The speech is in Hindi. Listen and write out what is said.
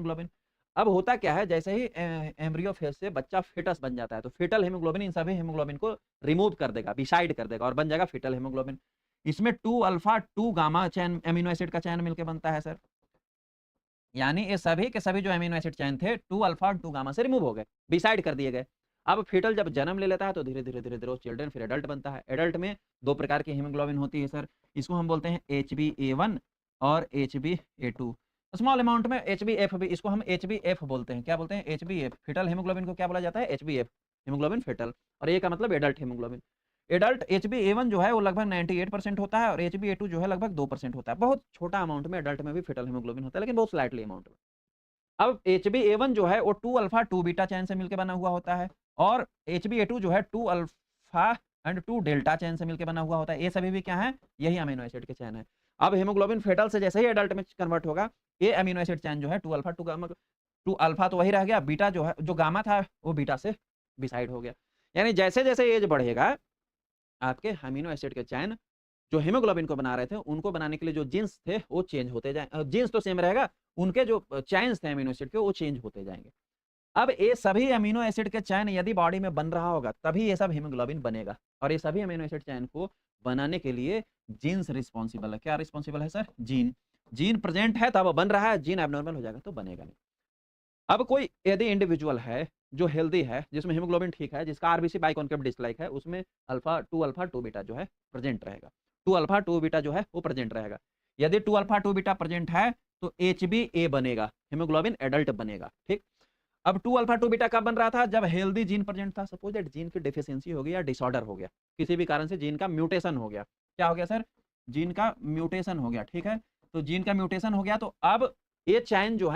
हीमोग्लोबिन। अब होता क्या है, जैसे ही एम्ब्रियो फेज से बच्चा फेटस बन जाता है, तो फेटल हीमोग्लोबिन इन सभी हीमोग्लोबिन को रिमूव कर देगा, बिसाइड कर देगा और बन जाएगा फेटल हीमोग्लोबिन। इसमें 2 alpha 2 gamma chain amino acid का चैन मिलकर बनता है सर। यानी ये सभी के सभी जो अमीनो एसिड चैन थे 2 अल्फा 2 गामा से रिमूव हो गए, बिसाइड कर दिए गए। अब फीटल जब जन्म ले लेता है तो धीरे धीरे धीरे धीरे वो चिल्ड्रन फिर एडल्ट बनता है। एडल्ट में 2 प्रकार की हीमोग्लोबिन होती है सर। इसको हम बोलते हैं HbA1 और HbA2। स्मॉल अमाउंट में HbF भी, इसको हम HbF बोलते हैं। क्या बोलते हैं? HbF। फीटल हीमोग्लोबिन को क्या बोला जाता है? HbF, haemoglobin fetal. और ए का मतलब एडल्ट हीमोग्लोबिन। एडल्ट HbA1 जो है वो लगभग 98% होता है और HbA2 जो है लगभग 2% होता है। बहुत छोटा अमाउंट में एडल्ट में भी फीटल हीमोग्लोबिन होता है, लेकिन बहुत स्लाइटली अमाउंट में। अब HbA1 जो है वो 2 अल्फा 2 बीटा चैन से मिलकर बना हुआ होता है और HbA2 जो है 2 अल्फा एंड 2 डेल्टा चैन से मिलकर बना हुआ होता है। ये सभी भी क्या है? यही अमीनो एसिड के चैन है। अब हीमोग्लोबिन फेटल से जैसे ही एडल्ट में कन्वर्ट होगा, ये अमीनो एसिड चैन जो है 2 अल्फा 2 गामा, 2 अल्फा तो वही रह गया, बीटा जो है, जो गामा था वो बीटा से डिसाइड हो गया। यानी जैसे जैसे एज बढ़ेगा, आपके अमीनो एसिड के चैन जो हीमोग्लोबिन को बना रहे थे, उनको बनाने के लिए जो जीन्स थे वो चेंज होते जाए। जीन्स तो सेम रहेगा, उनके जो चैन्स थे अमीनो एसिड के वो चेंज होते जाएंगे। अब ये सभी अमीनो एसिड के चैन यदि बॉडी में बन रहा होगा, तभी ये सब हीमोग्लोबिन बनेगा। और ये सभी अमीनो एसिड चैन को बनाने के लिए जीन्स रिस्पॉन्सिबल है। क्या रिस्पॉन्सिबल है सर? जीन। जीन प्रेजेंट है तब बन रहा है, जीन एबनॉर्मल हो जाएगा तो बनेगा नहीं। अब कोई यदि इंडिविजुअल है जो हेल्दी है, जिसमें हीमोग्लोबिन ठीक है, जिसका आरबीसी बाइकॉन्केव डिसलाइक है, उसमें अल्फा 2 बीटा जो है प्रेजेंट रहेगा। 2 अल्फा 2 बीटा जो है वो प्रेजेंट रहेगा। यदि 2 अल्फा 2 बीटा प्रेजेंट है तो HbA बनेगा, हीमोग्लोबिन एडल्ट बनेगा। ठीक। अब 2 अल्फा 2 बीटा कब बन रहा था? जब हेल्दी जीन प्रेजेंट था। सपोज दैट जीन की डिफिशियंसी हो गई या डिसऑर्डर हो गया, किसी भी कारण से जीन का म्यूटेशन हो गया। क्या हो गया सर? जीन का म्यूटेशन हो गया। ठीक है, तो जीन का म्यूटेशन हो गया तो अब ये चैन जो है